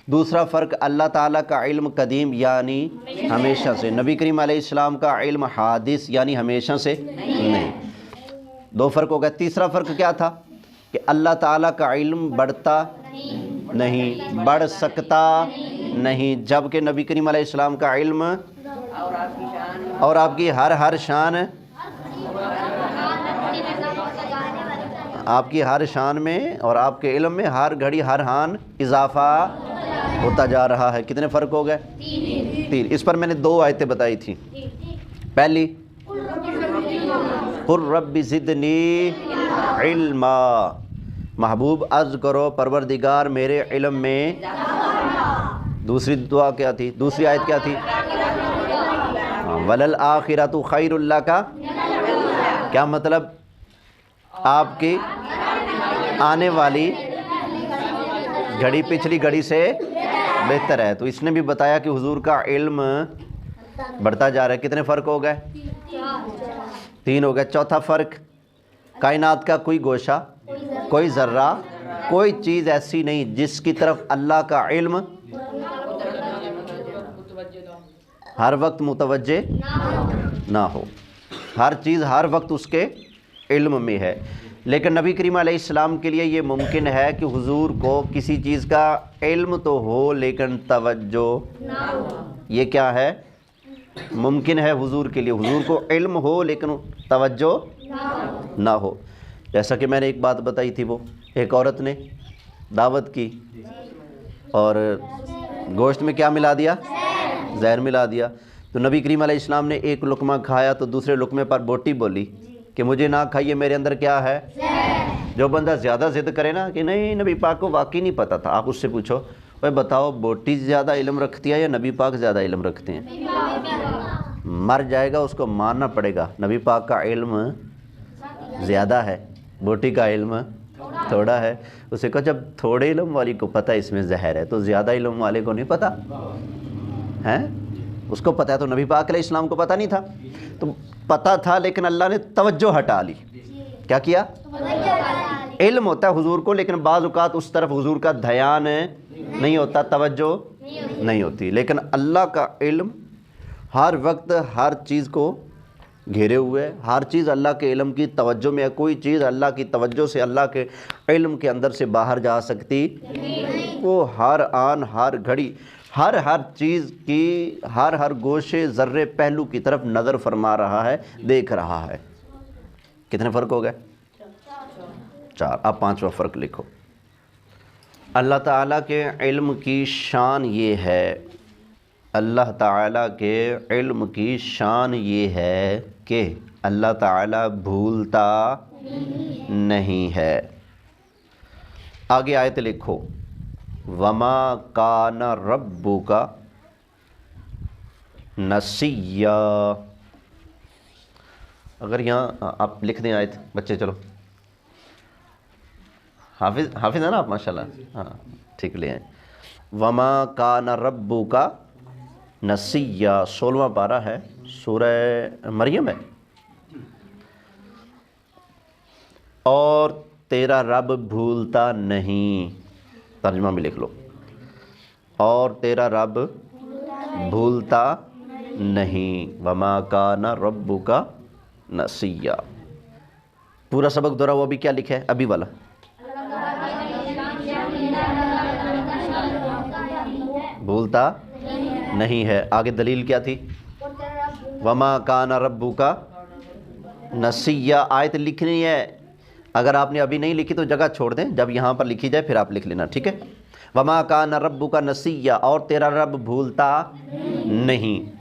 دوسرا فرق اللہ تعالیٰ کا علم قدیم یعنی ہمیشہ سے، نبی کریم علیہ السلام کا علم حادث یعنی ہمیشہ سے نہیں۔ دو فرق ہو گیا۔ تیسرا فرق کیا تھا کہ اللہ تعالیٰ کا علم بڑھتا نہیں، بڑھ سکتا نہیں، جبکہ نبی کریم علیہ السلام کا علم اور آپ کی ہر شان، آپ کی ہر شان میں اور آپ کے علم میں ہر گھڑی ہر آن اضافہ ہوتا جا رہا ہے۔ کتنے فرق ہو گئے؟ تین۔ اس پر میں نے دو آیتیں بتائی تھیں۔ پہلی قُل رب زدنی علما، محبوب عرض کرو پروردگار میرے علم میں۔ دوسری دعا کیا تھی؟ دوسری آیت کیا تھی؟ وَلَلْآخِرَةُ خَيْرٌ لَكَ، کیا مطلب؟ آپ کی آنے والی گھڑی پچھلی گھڑی سے بہتر ہے۔ تو اس نے بھی بتایا کہ حضور کا علم بڑھتا جا رہا ہے۔ کتنے فرق ہو گئے؟ تین ہو گئے۔ چوتھا فرق، کائنات کا کوئی گوشہ، کوئی ذرہ، کوئی چیز ایسی نہیں جس کی طرف اللہ کا علم ہر وقت متوجہ نہ ہو۔ ہر چیز ہر وقت اس کے علم میں ہے، لیکن نبی کریم علیہ السلام کے لیے یہ ممکن ہے کہ حضور کو کسی چیز کا علم تو ہو لیکن توجہ نہ ہو۔ یہ کیا ہے؟ ممکن ہے حضور کے لیے، حضور کو علم ہو لیکن توجہ نہ ہو۔ جیسا کہ میں نے ایک بات بتائی تھی، وہ ایک عورت نے دعوت کی اور گوشت میں کیا ملا دیا؟ زہر ملا دیا۔ تو نبی کریم علیہ السلام نے ایک لقمہ کھایا تو دوسرے لقمے پر بوٹی بولی کہ مجھے نہ کھائیے، میرے اندر کیا ہے؟ جو بندہ زیادہ ضد کرے نا کہ نہیں نبی پاک کو واقعی نہیں پتہ تھا، آپ اس سے پوچھو بھائی بتاؤ بوٹی زیادہ علم رکھتی ہے یا نبی پاک زیادہ علم رکھتے ہیں؟ مر جائے گا، اس کو ماننا پڑے گا۔ نبی پاک کا علم زیادہ ہے، بوٹی کا علم تھوڑا ہے۔ اسے کہا جب تھوڑے علم والی کو پتہ اس میں زہر ہے تو زیادہ علم والے کو نہیں پتہ ہے؟ اس کو پتہ ہے، تو نبی پاک علیہ السلام کو پتہ نہیں تھا؟ تو پتہ تھا لیکن اللہ نے توجہ ہٹا لی۔ کیا کیا؟ علم ہوتا ہے حضور کو، لیکن بعض اوقات اس طرف حضور کا دھیان نہیں ہوتا، توجہ نہیں ہوتی، لیکن اللہ کا علم ہر وقت ہر چیز کو گھیرے ہوئے، ہر چیز اللہ کے علم کی توجہ میں ہے۔ کوئی چیز اللہ کی توجہ سے، اللہ کے علم کے اندر سے باہر جا سکتی؟ وہ ہر آن ہر گھڑی ہر چیز کی ہر گوشے ذرے پہلو کی طرف نظر فرما رہا ہے، دیکھ رہا ہے۔ کتنے فرق ہو گئے؟ چار۔ اب پانچواں فرق لکھو۔ اللہ تعالیٰ کے علم کی شان یہ ہے، اللہ تعالیٰ کے علم کی شان یہ ہے کہ اللہ تعالیٰ بھولتا نہیں ہے۔ آگے آیت لکھو، وَمَا كَانَ رَبُّكَ نَسِيًّا۔ اگر یہاں آپ لکھ دیں آیت، بچے چلو، حافظ ہے نا آپ ماشاءاللہ؟ ہاں ٹھیک لے آئیں۔ وَمَا كَانَ رَبُّكَ نَسِيًّا، 16واں پارہ ہے، سورہ مریم ہے۔ اور تیرا رب بھولتا نہیں، ترجمہ بھی لکھ لو، اور تیرا رب بھولتا نہیں۔ وَمَا كَانَ رَبُّكَ نَسِيًّا۔ پورا سبق دوہرا وہ بھی کیا لکھا ہے ابھی والا؟ بھولتا نہیں ہے۔ آگے دلیل کیا تھی؟ وَمَا كَانَ رَبُّكَ نَسِيًّا۔ آیت لکھنی ہے، اگر آپ نے ابھی نہیں لکھی تو جگہ چھوڑ دیں، جب یہاں پر لکھی جائے پھر آپ لکھ لینا، ٹھیک ہے؟ وَمَا كَانَ رَبُّكَ نَسِيًّا، اور تیرا رب بھولتا نہیں۔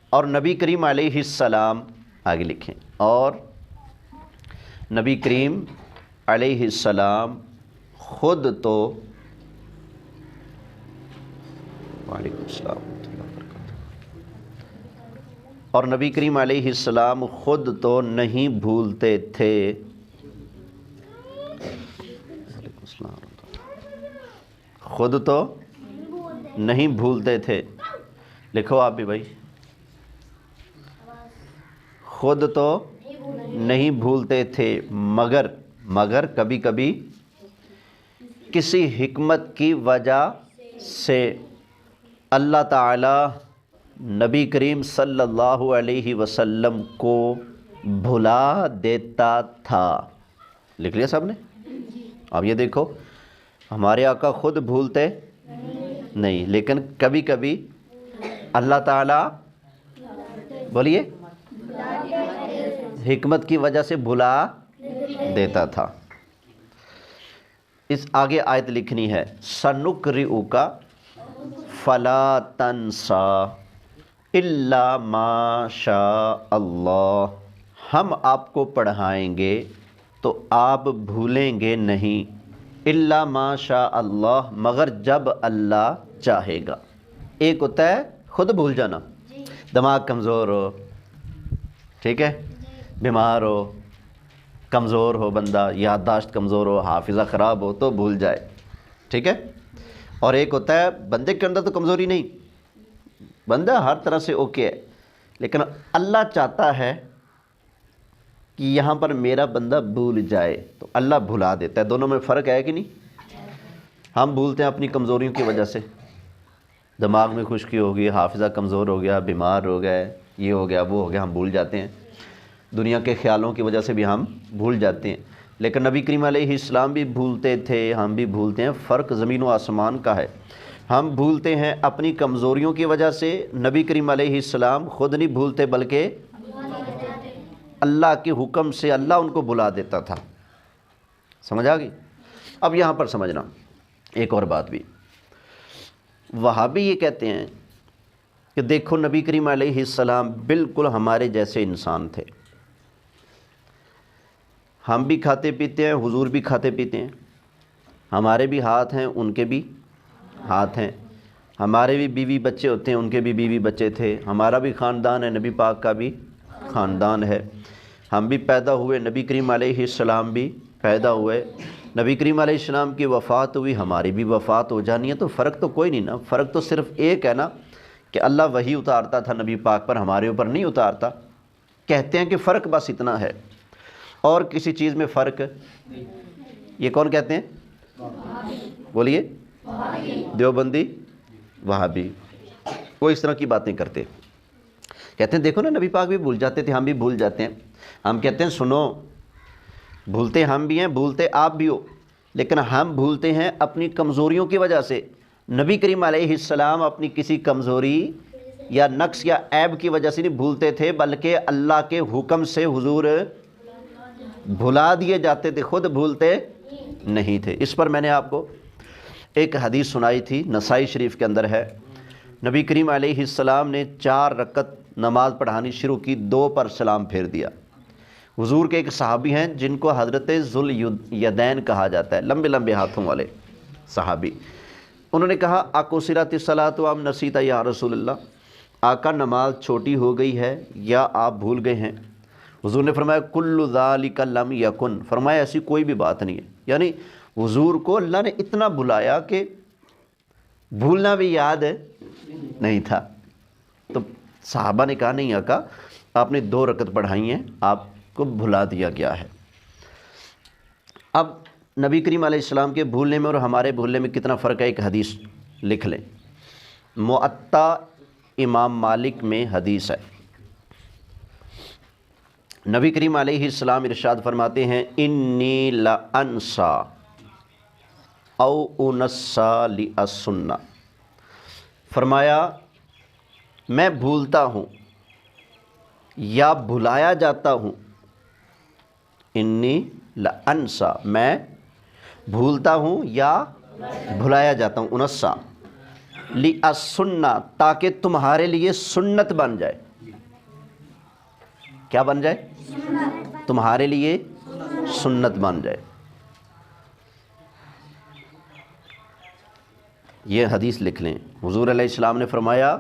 اور نبی کریم علیہ السلام، آگے لکھیں، اور نبی کریم علیہ السلام خود تو، وعلیکم السلام ورحمۃ اللہ وبرکاتہ، اور نبی کریم علیہ السلام خود تو نہیں بھولتے تھے، خود تو نہیں بھولتے تھے۔ لکھو آپ بھی بھائی، خود تو نہیں بھولتے تھے مگر کبھی کبھی کسی حکمت کی وجہ سے اللہ تعالی نبی کریم صلی اللہ علیہ وسلم کو بھلا دیتا تھا۔ لکھ لیا سب نے؟ اب یہ دیکھو، ہمارے آقا خود بھولتے نہیں، لیکن کبھی کبھی اللہ تعالیٰ بولیے حکمت کی وجہ سے بھلا دیتا تھا۔ اس آگے آیت لکھنی ہے، سَنُقْرِئُكَ فَلَا تَنْسَى إِلَّا مَا شَاءَ اللَّهُ، ہم آپ کو پڑھائیں گے تو آپ بھولیں گے نہیں، الا ما شاء اللہ، مگر جب اللہ چاہے گا۔ ایک ہوتا ہے خود بھول جانا، دماغ کمزور ہو، ٹھیک ہے، بیمار ہو، کمزور ہو بندہ، یادداشت کمزور ہو، حافظہ خراب ہو تو بھول جائے، ٹھیک ہے۔ اور ایک ہوتا ہے بندے کے اندر تو کمزوری نہیں، بندہ ہر طرح سے اوکے ہے، لیکن اللہ چاہتا ہے کہ یہاں پر میرا بندہ بھول جائے تو اللہ بھلا دیتا ہے۔ دونوں میں فرق ہے کہ نہیں؟ ہم بھولتے ہیں اپنی کمزوریوں کی وجہ سے، دماغ میں خشکی ہو گئی، حافظہ کمزور ہو گیا، بیمار ہو گئے، یہ ہو گیا وہ ہو گیا، ہم بھول جاتے ہیں، دنیا کے خیالوں کی وجہ سے بھی ہم بھول جاتے ہیں۔ لیکن نبی کریم علیہ السلام بھی بھولتے تھے، ہم بھی بھولتے ہیں، فرق زمین و آسمان کا ہے۔ ہم بھولتے ہیں اپنی کمزوریوں کی وجہ سے، نبی کریم علیہ السلام خود نہیں بھولتے بلکہ اللہ کے حکم سے اللہ ان کو بھلا دیتا تھا۔ سمجھ آ گئی؟ اب یہاں پر سمجھنا ایک اور بات بھی، وہابی یہ کہتے ہیں کہ دیکھو نبی کریم علیہ السلام بالکل ہمارے جیسے انسان تھے، ہم بھی کھاتے پیتے ہیں، حضور بھی کھاتے پیتے ہیں، ہمارے بھی ہاتھ ہیں ان کے بھی ہاتھ ہیں، ہمارے بھی بیوی بچے ہوتے ہیں ان کے بھی بیوی بچے تھے، ہمارا بھی خاندان ہے، نبی پاک کا بھی خاندان ہے، ہم بھی پیدا ہوئے، نبی کریم علیہ السلام بھی پیدا ہوئے، نبی کریم علیہ السلام کی وفات ہوئی، ہماری بھی وفات ہو جانی ہے، تو فرق تو کوئی نہیں نا، فرق تو صرف ایک ہے نا کہ اللہ وحی اتارتا تھا نبی پاک پر، ہمارے اوپر نہیں اتارتا۔ کہتے ہیں کہ فرق بس اتنا ہے، اور کسی چیز میں فرق۔ یہ کون کہتے ہیں؟ بولیے، دیوبندی وہابی، وہ اس طرح کی باتیں کرتے، کہتے ہیں دیکھو نا نبی پاک بھی بھول جاتے تھے، ہم بھی بھول جاتے ہیں۔ ہم کہتے ہیں سنو، بھولتے ہم بھی ہیں، بھولتے آپ بھی ہو، لیکن ہم بھولتے ہیں اپنی کمزوریوں کی وجہ سے۔ نبی کریم علیہ السلام اپنی کسی کمزوری یا نقص یا عیب کی وجہ سے نہیں بھولتے تھے، بلکہ اللہ کے حکم سے حضور بھلا دیے جاتے تھے، خود بھولتے نہیں تھے۔ اس پر میں نے آپ کو ایک حدیث سنائی تھی، نسائی شریف کے اندر ہے، نبی کریم علیہ السلام نے 4 رکعت نماز پڑھانی شروع کی، 2 پر سلام پھیر دیا۔ حضور کے ایک صحابی ہیں جن کو حضرت ذوالیدین کہا جاتا ہے، لمبے لمبے ہاتھوں والے صحابی، انہوں نے کہا اقصرت الصلاۃ ام نسیت یا رسول اللہ، آقا نماز چھوٹی ہو گئی ہے یا آپ بھول گئے ہیں؟ حضور نے فرمایا کل ذالک لم یکن، فرمایا ایسی کوئی بھی بات نہیں ہے، یعنی حضور کو اللہ نے اتنا بلایا کہ بھولنا بھی یاد نہیں تھا۔ تو صحابہ نے کہا نہیں آقا، آپ نے 2 رکعت پڑھائی ہیں، آپ کو بھلا دیا گیا ہے۔ اب نبی کریم علیہ السلام کے بھولنے میں اور ہمارے بھولنے میں کتنا فرق ہے، ایک حدیث لکھ لیں، موطا امام مالک میں حدیث ہے، نبی کریم علیہ السلام ارشاد فرماتے ہیں انی لانسا او انسا للسنہ، فرمایا میں بھولتا ہوں یا بھلایا جاتا ہوں، انی لانسا میں بھولتا ہوں یا بھلایا جاتا ہوں، انسا للسنہ تاکہ تمہارے لیے سنت بن جائے۔ کیا بن جائے؟ تمہارے لیے سنت بن جائے۔ یہ حدیث لکھ لیں، حضور علیہ السلام نے فرمایا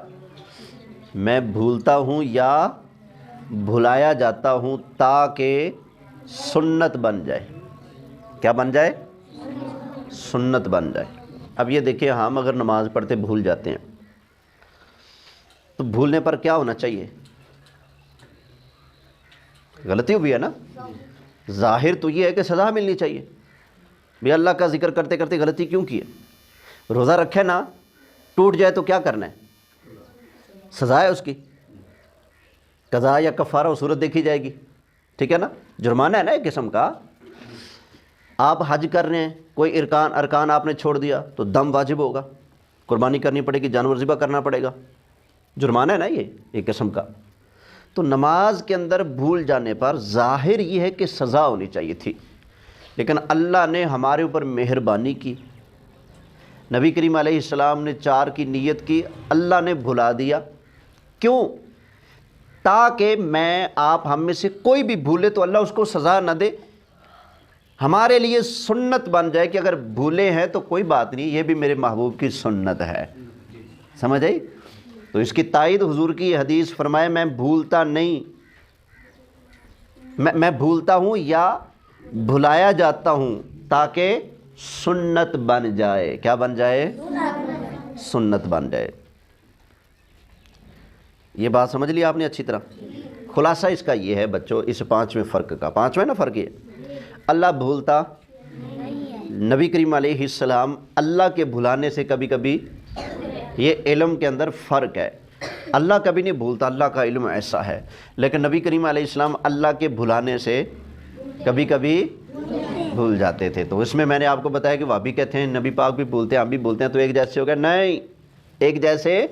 میں بھولتا ہوں یا بھلایا جاتا ہوں تاکہ سنت بن جائے۔ کیا بن جائے؟ سنت بن جائے۔ اب یہ دیکھیں، ہم اگر نماز پڑھتے بھول جاتے ہیں تو بھولنے پر کیا ہونا چاہیے؟ غلطی ہوئی ہے نا، ظاہر تو یہ ہے کہ سزا ملنی چاہیے، بھی اللہ کا ذکر کرتے کرتے غلطی کیوں کی ہے؟ روزہ رکھے نا ٹوٹ جائے تو کیا کرنا ہے؟ سزا ہے اس کی، قضا یا کفارہ و صورت دیکھی جائے گی، ٹھیک ہے نا؟ جرمانہ ہے نا ایک قسم کا۔ آپ حج کر رہے ہیں، کوئی ارکان آپ نے چھوڑ دیا تو دم واجب ہوگا، قربانی کرنی پڑے گی، جانور ذبح کرنا پڑے گا، جرمانہ ہے نا یہ ایک قسم کا۔ تو نماز کے اندر بھول جانے پر ظاہر یہ ہے کہ سزا ہونی چاہیے تھی، لیکن اللہ نے ہمارے اوپر مہربانی کی، نبی کریم علیہ السلام نے 4 کی نیت کی، اللہ نے بھلا دیا۔ کیوں؟ تاکہ میں آپ ہم میں سے کوئی بھی بھولے تو اللہ اس کو سزا نہ دے، ہمارے لیے سنت بن جائے کہ اگر بھولے ہیں تو کوئی بات نہیں، یہ بھی میرے محبوب کی سنت ہے۔ سمجھ آئی؟ تو اس کی تائید حضور کی یہ حدیث فرمائے میں بھولتا نہیں، میں بھولتا ہوں یا بھلایا جاتا ہوں تاکہ سنت بن جائے۔ کیا بن جائے؟ سنت بن جائے۔ یہ بات سمجھ لی آپ نے اچھی طرح؟ خلاصہ اس کا یہ ہے بچوں، اس 5ویں فرق کا، 5واں نا فرق یہ، اللہ بھولتا، نبی کریم علیہ السلام اللہ کے بھلانے سے کبھی کبھی، یہ علم کے اندر فرق ہے، اللہ کبھی نہیں بھولتا، اللہ کا علم ایسا ہے، لیکن نبی کریم علیہ السلام اللہ کے بھلانے سے کبھی کبھی بھول جاتے تھے۔ تو اس میں نے آپ کو بتایا کہ وہ بھی کہتے ہیں نبی پاک بھی بھولتے ہیں، ہم بھی بھولتے ہیں، تو ایک جیسے ہو گیا؟ نہیں، ایک جیسے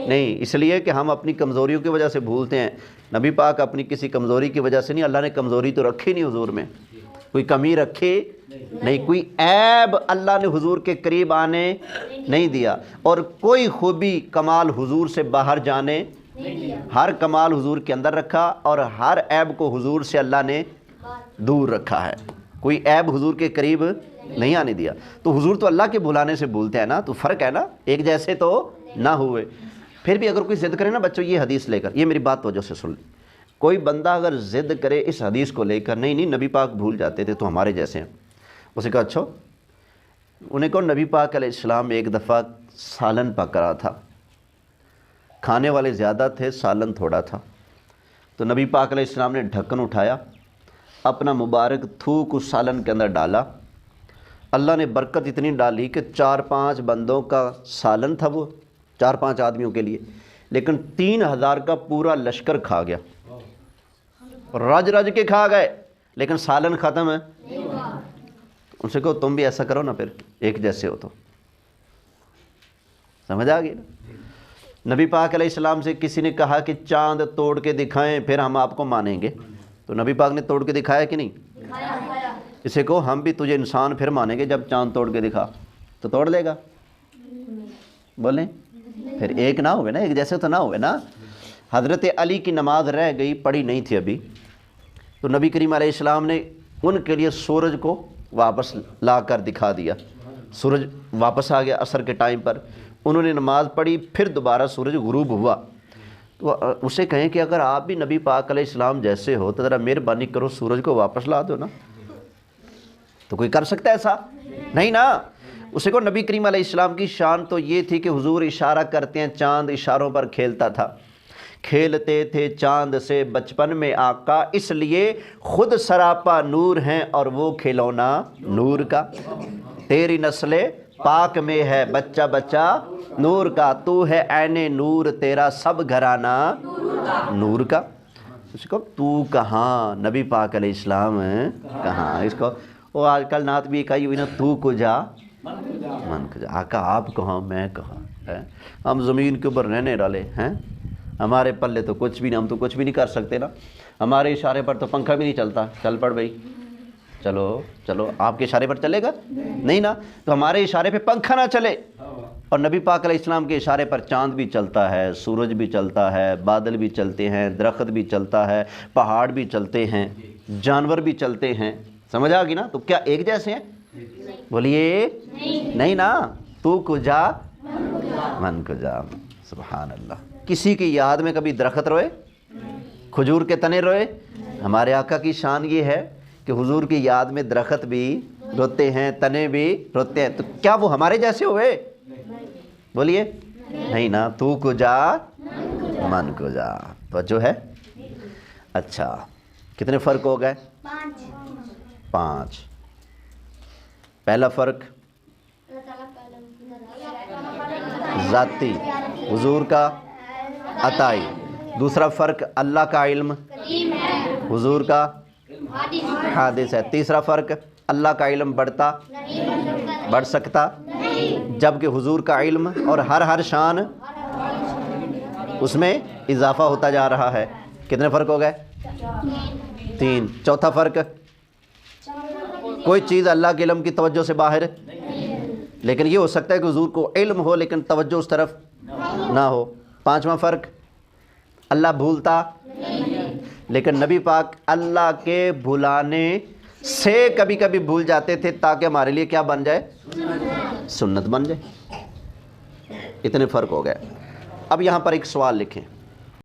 نہیں، اس لیے کہ ہم اپنی کمزوریوں کی وجہ سے بھولتے ہیں، نبی پاک اپنی کسی کمزوری کی وجہ سے نہیں، اللہ نے کمزوری تو رکھی نہیں حضور میں، کوئی کمی رکھی نہیں، کوئی عیب اللہ نے حضور کے قریب آنے نہیں دیا، اور کوئی خوبی کمال حضور سے باہر جانے، ہر کمال حضور کے اندر رکھا، اور ہر عیب کو حضور سے اللہ نے دور رکھا ہے، کوئی عیب حضور کے قریب نہیں آنے دیا۔ تو حضور تو اللہ کے بھلانے سے بھولتے ہیں نا، تو فرق ہے نا، ایک جیسے تو نہ ہوئے۔ پھر بھی اگر کوئی ضد کرے نا بچوں، یہ حدیث لے کر، یہ میری بات توجہ سے سن لیں، کوئی بندہ اگر ضد کرے اس حدیث کو لے کر، نہیں نبی پاک بھول جاتے تھے تو ہمارے جیسے ہیں، اسے کہا اچھا، انہیں کہو نبی پاک علیہ السلام ایک دفعہ سالن پک رہا تھا، کھانے والے زیادہ تھے، سالن تھوڑا تھا، تو نبی پاک علیہ السلام نے ڈھکن اٹھایا، اپنا مبارک تھوک اس سالن کے اندر ڈالا، اللہ نے برکت اتنی ڈالی کہ 4-5 بندوں کا سالن تھا، وہ 4-5 آدمیوں کے لیے، لیکن 3000 کا پورا لشکر کھا گیا، رج رج کے کھا گئے، لیکن سالن ختم ہے۔ ان سے کہو تم بھی ایسا کرو نا، پھر ایک جیسے ہو تو۔ سمجھ آ گئی نا؟ نبی پاک علیہ السلام سے کسی نے کہا کہ چاند توڑ کے دکھائیں پھر ہم آپ کو مانیں گے، تو نبی پاک نے توڑ کے دکھایا کہ نہیں؟ اسے کہو ہم بھی تجھے انسان پھر مانیں گے جب چاند توڑ کے دکھا، تو توڑ لے گا؟ بولیں، پھر ایک نہ ہوئے نا، ایک جیسے تو نہ ہوئے نا۔ حضرت علی کی نماز رہ گئی، پڑھی نہیں تھی ابھی، تو نبی کریم علیہ السلام نے ان کے لیے سورج کو واپس لا کر دکھا دیا، سورج واپس آ گیا عصر کے ٹائم پر، انہوں نے نماز پڑھی، پھر دوبارہ سورج غروب ہوا، تو اسے کہیں کہ اگر آپ بھی نبی پاک علیہ السلام جیسے ہو تو ذرا مہربانی کرو سورج کو واپس لا دو نا۔ تو کوئی کر سکتا ہے ایسا؟ نہیں نا۔ اسے کو نبی کریم علیہ السلام کی شان تو یہ تھی کہ حضور اشارہ کرتے ہیں، چاند اشاروں پر کھیلتا تھا، کھیلتے تھے چاند سے بچپن میں آقا، اس لیے خود سراپا نور ہیں اور وہ کھلونا نور کا، تیری نسل پاک میں ہے بچہ بچہ نور کا، تو ہے عین نور تیرا سب گھرانہ نور کا۔ اس کو تو کہاں، نبی پاک علیہ السلام کہاں، اس کو وہ آج کل نعت بھی کہی ہوئی نا، تو کجا من کجا، آقا آپ کہاں میں کہاں ہے، ہم زمین کے اوپر رہنے والے ہیں، ہمارے پلے تو کچھ بھی نہیں، ہم تو کچھ بھی نہیں کر سکتے نا، ہمارے اشارے پر تو پنکھا بھی نہیں چلتا، چل پڑ بھائی چلو چلو، آپ کے اشارے پر چلے گا نہیں نا، تو ہمارے اشارے پہ پنکھا نہ چلے، اور نبی پاک علیہ السلام کے اشارے پر چاند بھی چلتا ہے، سورج بھی چلتا ہے، بادل بھی چلتے ہیں، درخت بھی چلتا ہے، پہاڑ بھی چلتے ہیں، جانور بھی چلتے ہیں، سمجھ آ گئی نا؟ تو کیا ایک جیسے ہیں؟ بولیے نہیں نا، تو کجا من کجا، سبحان اللہ۔ کسی کی یاد میں کبھی درخت روئے، کھجور کے تنے روئے؟ ہمارے آقا کی شان یہ ہے کہ حضور کی یاد میں درخت بھی روتے ہیں، تنے بھی روتے ہیں، تو کیا وہ ہمارے جیسے ہوئے؟ بولیے نہیں نا، تو کجا من کجا، توجہ ہے؟ اچھا، کتنے فرق ہو گئے؟ 5۔ پہلا فرق ذاتی، حضور کا عطائی۔ دوسرا فرق اللہ کا علم حضور کا حادث ہے۔ تیسرا فرق اللہ کا علم بڑھ سکتا جبکہ حضور کا علم اور ہر شان اس میں اضافہ ہوتا جا رہا ہے۔ کتنے فرق ہو گئے؟ 3۔ چوتھا فرق کوئی چیز اللہ کے علم کی توجہ سے باہر لیکن یہ ہو سکتا ہے کہ حضور کو علم ہو لیکن توجہ اس طرف نہ ہو۔ 5واں فرق اللہ بھولتا لیکن نبی پاک اللہ کے بھلانے سے کبھی کبھی بھول جاتے تھے تاکہ ہمارے لیے کیا بن جائے؟ سنت بن جائے۔ اتنے فرق ہو گئے۔ اب یہاں پر ایک سوال لکھیں۔